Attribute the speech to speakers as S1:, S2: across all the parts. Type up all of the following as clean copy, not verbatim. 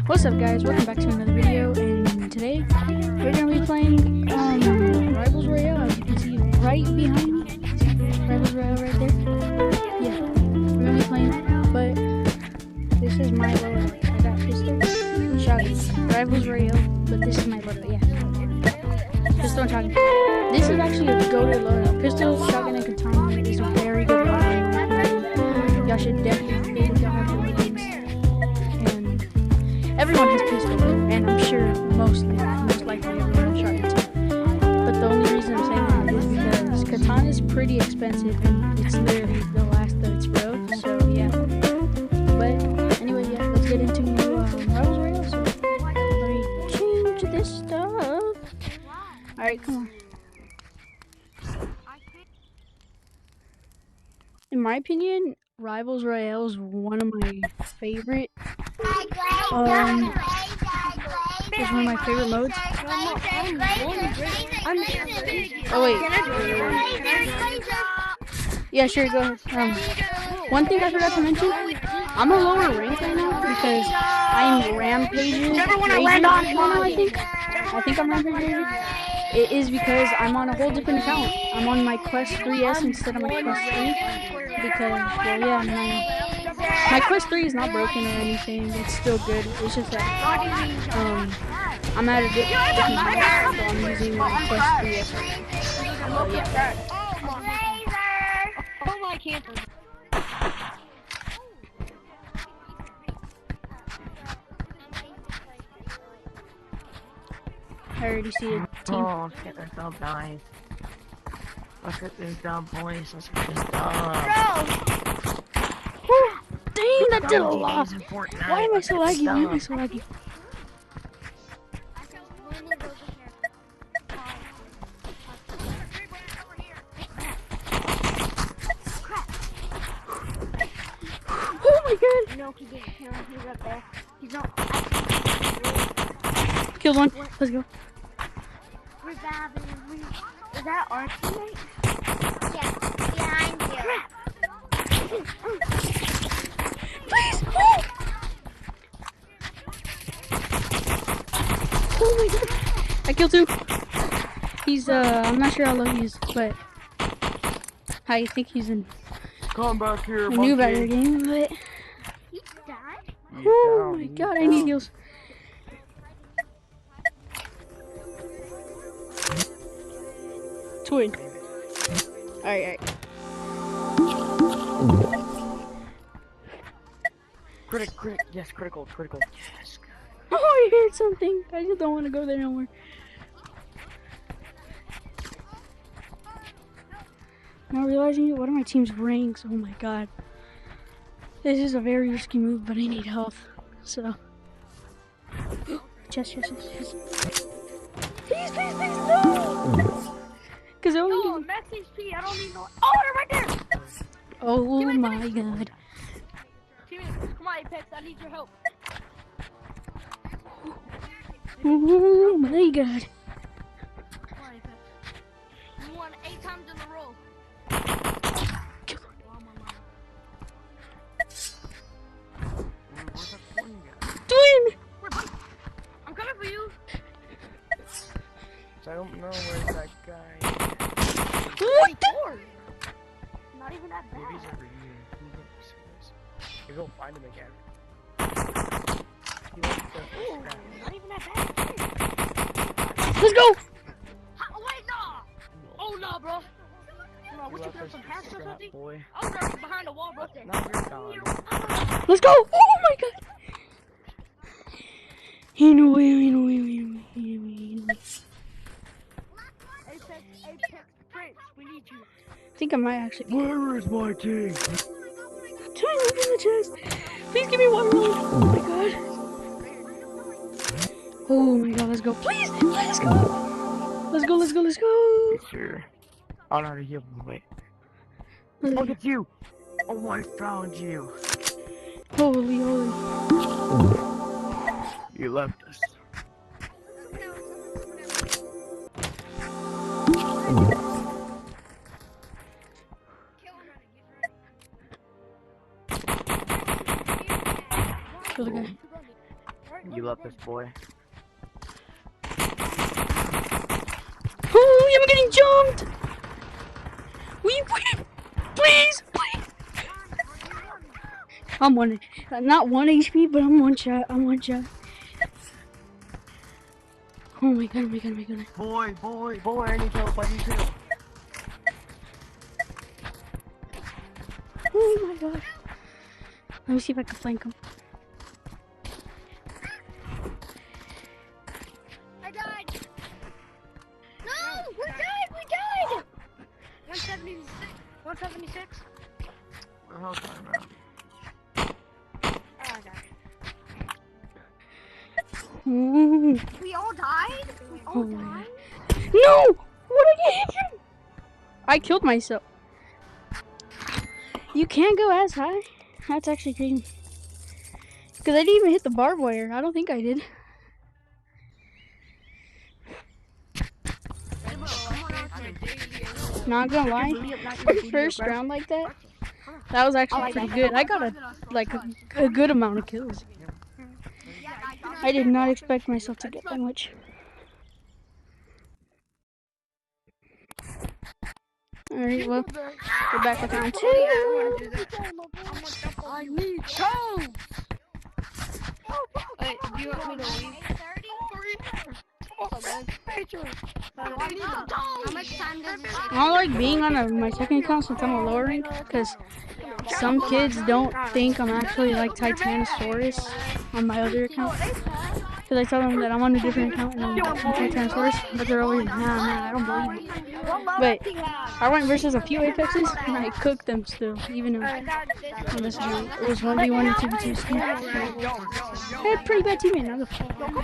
S1: What's up, guys? Welcome back to another video, and today we're gonna be playing Rivals Royale. As you can see right behind me, Rivals Royale right there. Yeah, we're gonna be playing it, but this is my loadout. I got pistol and shotgun. Rivals Royale, but this is my loadout. Yeah, pistol and shotgun. This is actually a goated loadout. Pistol, shotgun, and katana is a very good loadout. Y'all should definitely get it. Y'all have to look things. Everyone has pistol, and I'm sure most likely everyone has shotgun too. But the only reason I'm saying that is because katana is pretty expensive, and it's literally the last of its road. So yeah. But anyway, yeah, let's get into Rivals Royale. So let me change this stuff. All right, come on. In my opinion, Rivals Royale is one of my favorite. It's one of my favorite modes. Oh wait. Yeah, sure, go ahead. One thing I forgot to mention, I'm a lower rank right now because I'm rampaging. I think I'm rampaging. It is because I'm on a whole different account. I'm on my Quest 3S instead of my Quest 3 because, well, yeah, my Quest 3 is not broken or anything. It's still good. It's just that I'm at a different house, so I'm using my Quest 3S. So yeah.
S2: Oh my camper.
S1: I already see a team.
S3: Oh, get this up, guys. Let's get this done, boys. Let's get this done.
S1: Dang, that did a lot. Why am I so laggy? Why am I so laggy? Oh my god!
S2: No, he didn't kill him. He's up there. He's not.
S1: Killed one. Let's go.
S2: Is that our teammate?
S4: Yeah, behind you.
S1: Please! Oh! Oh my god! I killed two. He's I'm not sure how low he is, but I think he's in
S3: Come back here,
S1: a new battery game, but
S4: He died?
S1: oh my god, I need heals. Twin. Alright.
S3: Yes, critical. Yes.
S1: Oh, I heard something. I just don't want to go there no more. Now realizing it, what are my team's ranks? Oh my god. This is a very risky move, but I need health. So. Chest. Please, no! Because
S2: Oh, max HP. I don't need no. Oh, they're right there.
S1: oh my god.
S2: Come on, Apex. I need your help.
S1: Oh my god.
S2: Come on, Apex. You won 8 times in a row.
S1: Kill one. Twin!
S2: I'm coming for you.
S3: I don't know where's that guy.
S1: What the?
S2: Not even that bad.
S3: Maybe he's over here. You go find him again.
S2: Ooh, not even that bad.
S1: Let's go!
S2: Wait, no! Oh, no, bro. No, what you put up some hats or something?
S3: Boy.
S2: I was right behind the wall, bro.
S3: No, you're gone.
S1: Let's go! Oh my god! Anyway.
S2: Apex, Prince, we need you.
S1: I think I might actually.
S3: Where is my team?
S1: Trying to open the chest. Please give me one more. Oh my god. Oh my god, let's go. Please, let's go. Let's go.
S3: Sure. Oh no, you wait. Look at you. Oh, I found you.
S1: Holy.
S3: You left us.
S1: Kill the guy.
S3: You love this boy.
S1: Oh, I'm getting jumped! Please, please! I'm one, not 1 HP, but I'm one shot. I'm one shot. Oh my god, oh my god, oh my god.
S3: Boy, I need help, I need help.
S1: Oh my god. Let me see if I can flank him.
S4: I died. No, we died.
S2: 176. 176.
S3: What the hell's going on?
S2: Oh, I died.
S1: Mm.
S4: We all died. We all
S1: Oh.
S4: died.
S1: No! What did I hit him? I killed myself. You can't go as high. That's actually crazy. Because I didn't even hit the barbed wire. I don't think I did. Not gonna lie, first round like that, that was actually pretty good. I got a good amount of kills. I did not expect myself to get that much. Alright, well, we're back with round 2.
S2: I need chose. Wait, do you want me to leave?
S4: How much time does it take?
S1: I don't like being on my second account since I'm a lower rank, because some kids don't think I'm actually like Titanosaurus on my other account. Because I tell them that I'm on a different account and I'm Titanosaurus, but they're always, nah, I don't believe it. But I went versus a few Apexes and I cooked them still, even though on this account it was 1v1 and 2v2 still. I had a pretty bad teammate,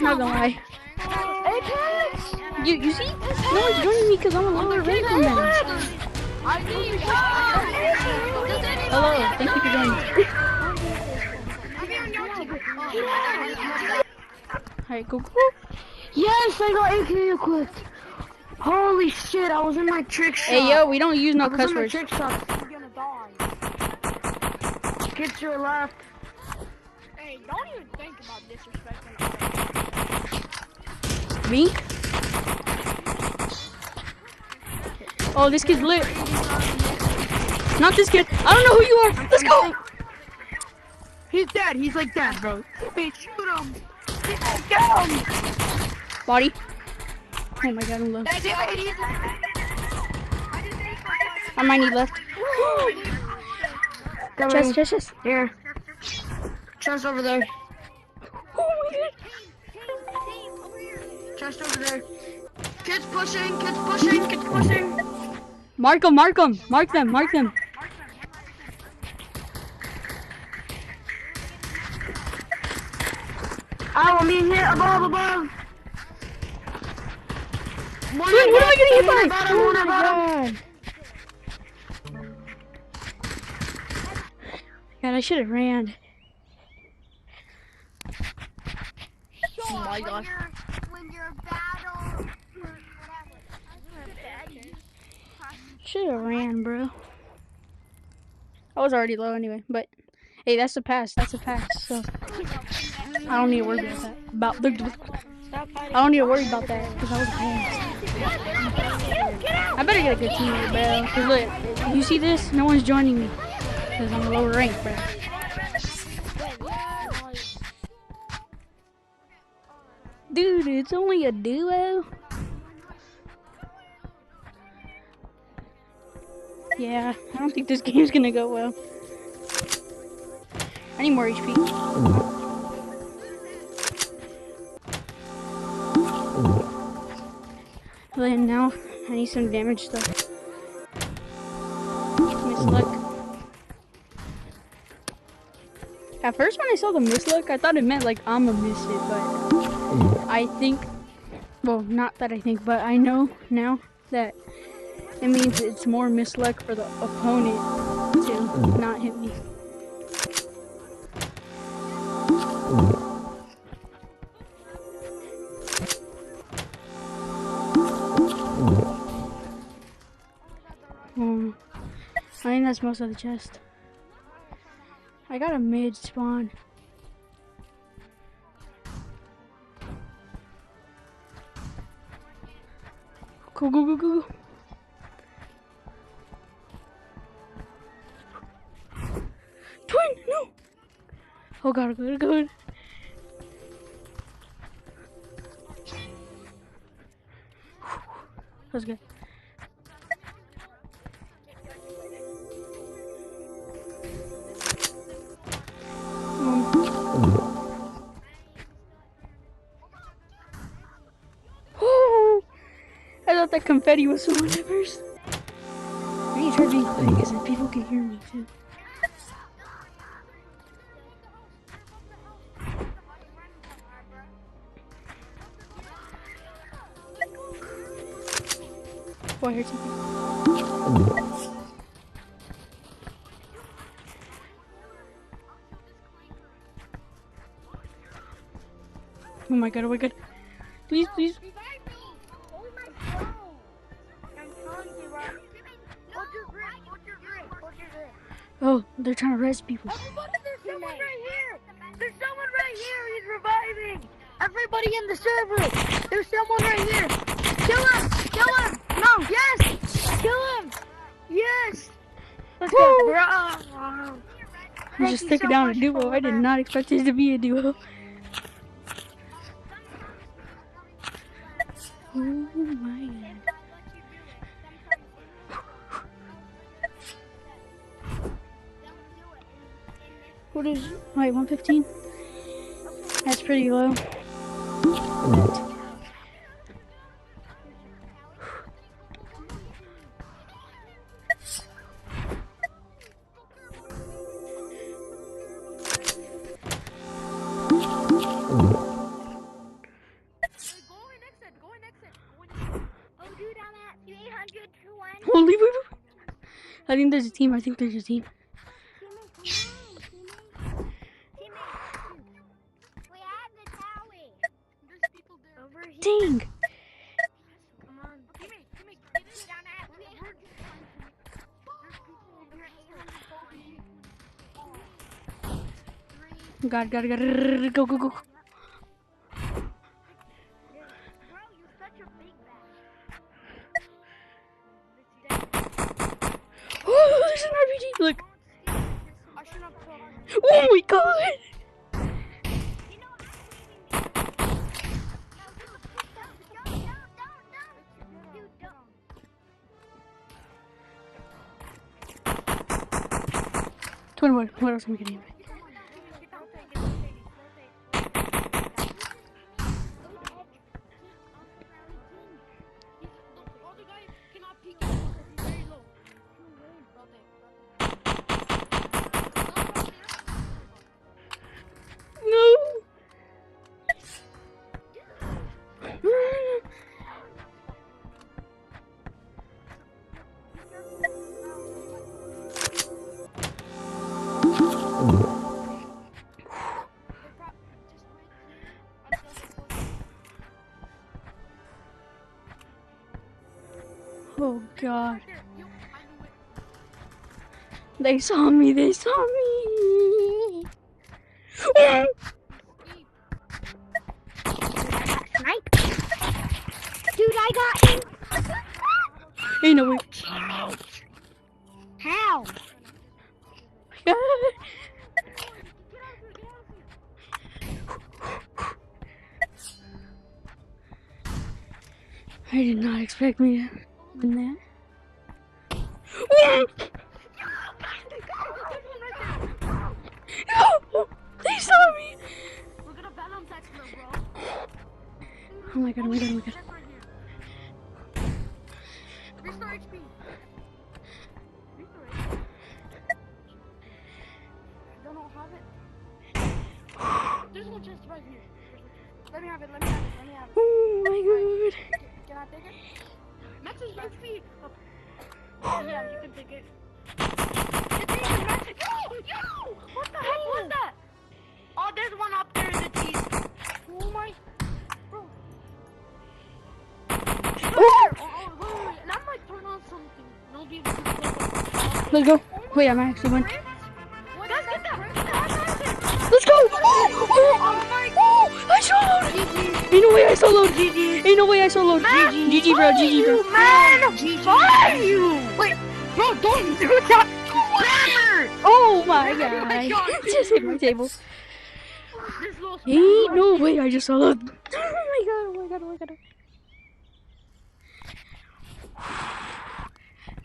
S1: not gonna lie. You see? No one's joining me because I'm a lower rank than them. Hello, thank you for joining. Alright, go.
S3: Yes, I got AK equipped. Holy shit, I was in my trick shot.
S1: Hey yo, we don't use no
S3: I was
S1: cuss
S3: in my
S1: words.
S3: trick shot. Get to your left.
S2: Hey, don't even think about disrespecting.
S1: Me? Oh, this kid's lit. Not this kid. I don't know who you are. Let's go.
S3: He's dead. He's like dead, bro. Wait, shoot him. Get him.
S1: Body. Oh my god, I'm low. I might need left. Chest.
S3: Here. Chest over there.
S1: Oh my god.
S3: Chest over there. Kids pushing.
S1: Mark them. Mark them.
S3: I want me here above.
S1: Wait, what am I getting hit by? Oh my god. God, I should have ran.
S2: Oh my gosh.
S4: When you're battle,
S1: Should have ran, bro. I was already low anyway, but hey, that's a pass. So I don't need to worry about that. I don't need to worry about that because I was a pass. I better get a good teammate, bro. Cause look, you see this? No one's joining me because I'm a lower rank, bro. Dude, it's only a duo. Yeah, I don't think this game's gonna go well. I need more HP. Then now, I need some damage stuff. Misluck. At first when I saw the misluck, I thought it meant like I'ma miss it, but I think, well, not that I think, but I know now that it means it's more misluck for the opponent to not hit me. I think that's most of the chest. I got a mid spawn. Go, go, go, go, go. Twin, no. Oh god, good, good. That's good. Oh, I thought that confetti was someone at first. I need to try being quick because then people can hear me too. Oh, I heard something. Oh my god, oh my god. Please, please.
S4: Revive me! Oh my god! I'm telling you, bro. Hold your grip, hold your grip, hold your grip.
S1: Oh, they're trying to res people.
S2: Everybody, there's someone right here! There's someone right here! He's reviving! Everybody in the server! There's someone right here! Kill him! Kill him! No! Yes! Kill him! Yes! Let's go! Bro.
S1: I'm just
S2: you
S1: sticking
S2: so
S1: down a
S2: much,
S1: duo. I did
S2: Oliver.
S1: not expect this to be a duo. Oh my god. What is, wait, 115? That's pretty low.
S4: Oh, dude, I'm at 320.
S1: Holy wait. I think there's a team. I think there's a team.
S4: We have the tower.
S2: There's people there.
S4: Over here.
S1: Dang.
S2: Come on. Teammate, get in.
S4: Down at 300.
S1: God. Go, go, go.
S4: Bro, you're such a big bag.
S1: Oh, there's an RPG. Look.
S2: I shouldn't have told him.
S1: Oh my god.
S4: You know, I'm leaving. No, don't. Dude, don't.
S1: 21. What else am I getting?
S2: Other guy cannot peek in because he's very low.
S1: No. Oh god. They saw me. They saw me.
S4: Snipe. Dude, I got him.
S1: Ain't no way.
S4: How?
S1: I did not expect me to win that. No! They saw me!
S2: We're gonna venom sex bro.
S1: Oh my god, oh my god, oh my god.
S2: Check right here. Restore HP. Restore HP. I don't have it. There's one chest right here. Let me have it.
S1: Oh my god.
S2: Can I take it? Max is HP. Oh, yeah, you can take it. It's even Max. Yo! What the heck was that? Oh, there's one up there in the teeth. Oh my. Bro.
S1: Oh!
S2: Wait. And I might turn on something. No be able to go.
S1: Let's go. Wait, I'm actually win.
S2: Let's get that.
S1: Let's go! Oh,
S2: Oh my god.
S1: I shot! Ain't no way I soloed.
S2: GG.
S1: Ain't no way I soloed. GG, bro. GG, bro.
S2: Man, fuck you.
S3: Wait, bro, don't do that. Hammer!
S1: Oh my
S2: Oh my
S1: god.
S2: God.
S1: Just hit my table.
S2: This little
S1: Ain't no way I just soloed. Oh my god. Oh my god. Oh my god.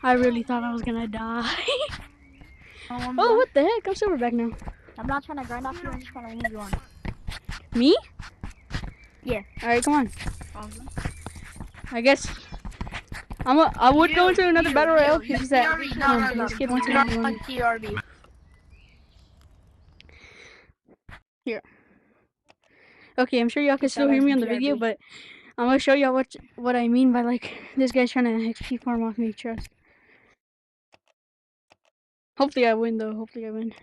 S1: I really thought I was gonna die. Oh, what the heck? I'm silver back now.
S4: I'm not trying to grind off you. I'm just trying to leave you on.
S1: Me?
S4: Yeah.
S1: Alright, come on. I guess I would go into another battle royale because that this kid wants to do one.
S2: TRB.
S1: Here. Okay, I'm sure y'all can still hear me on the video, but I'm gonna show y'all what I mean by like this guy's trying to XP farm off me. Trust. Hopefully I win though. Hopefully I win.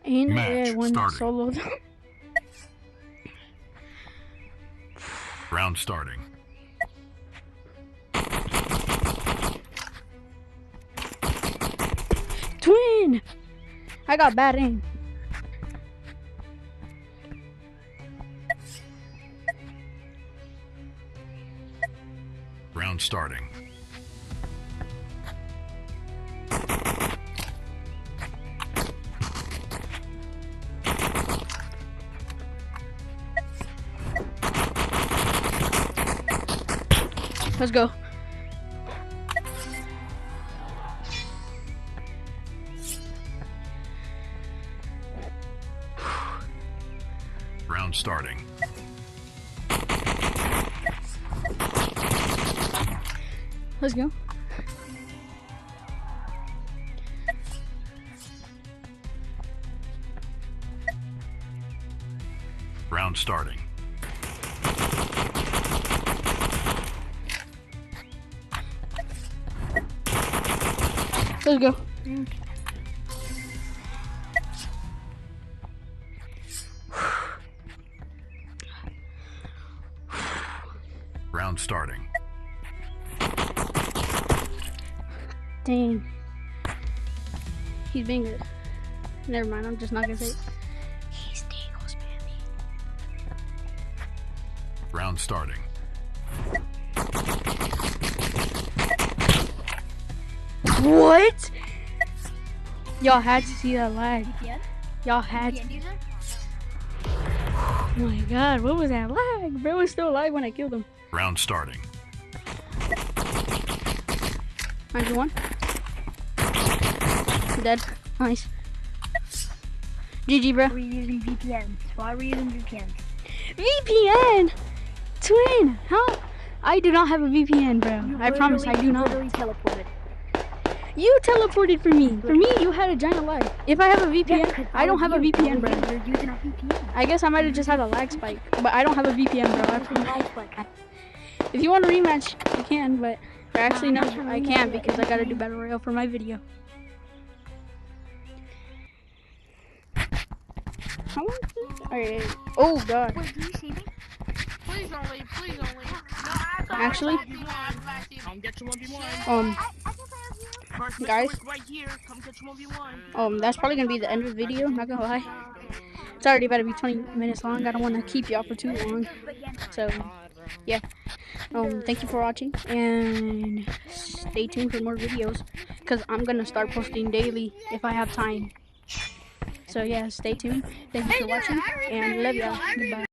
S1: Ain't no way I won solo.
S5: Round starting.
S1: Twin! I got bad aim.
S5: Round starting.
S1: Let's go.
S5: Round starting.
S1: Let's go.
S5: Round starting.
S1: Let's go.
S5: Round starting.
S1: Dang. He's being good. Never mind, I'm just not gonna say it. He's Deagle spammy.
S5: Round starting.
S1: What? Y'all had to see that lag. Y'all had to. Oh my god, what was that lag? Bro was still alive when I killed him.
S5: Round starting.
S1: 91. Dead. Nice. GG, bro.
S4: Why are we using VPNs? Why are we using VPNs?
S1: VPN! Twin! How? I do not have a VPN, bro. I promise I do not.
S4: Literally teleported.
S1: You teleported for me. For me, you had a giant lag. If I have a VPN,
S4: 'cause
S1: I don't have a VPN, bro.
S4: You're using a VPN.
S1: I guess I might have just had a lag spike, but I don't have a VPN, bro. I promise.
S4: Like,
S1: If you want a rematch, you can, but actually no, I can't because I gotta do battle royale for my video. How long is this? Alright. Oh god.
S4: wait, do you see me?
S2: Please don't leave. Please don't leave. No,
S1: Actually,
S3: Come get your 1v1.
S4: I can play with you.
S3: First
S1: guys.
S3: mission right here. Come get your 1v1.
S1: that's probably gonna be the end of the video. Not gonna lie. It's already about to be 20 minutes long. I don't want to keep y'all for too long. So, yeah. Thank you for watching and stay tuned for more videos because I'm gonna start posting daily if I have time. So yeah, stay tuned. Thank you for watching and love y'all. Goodbye.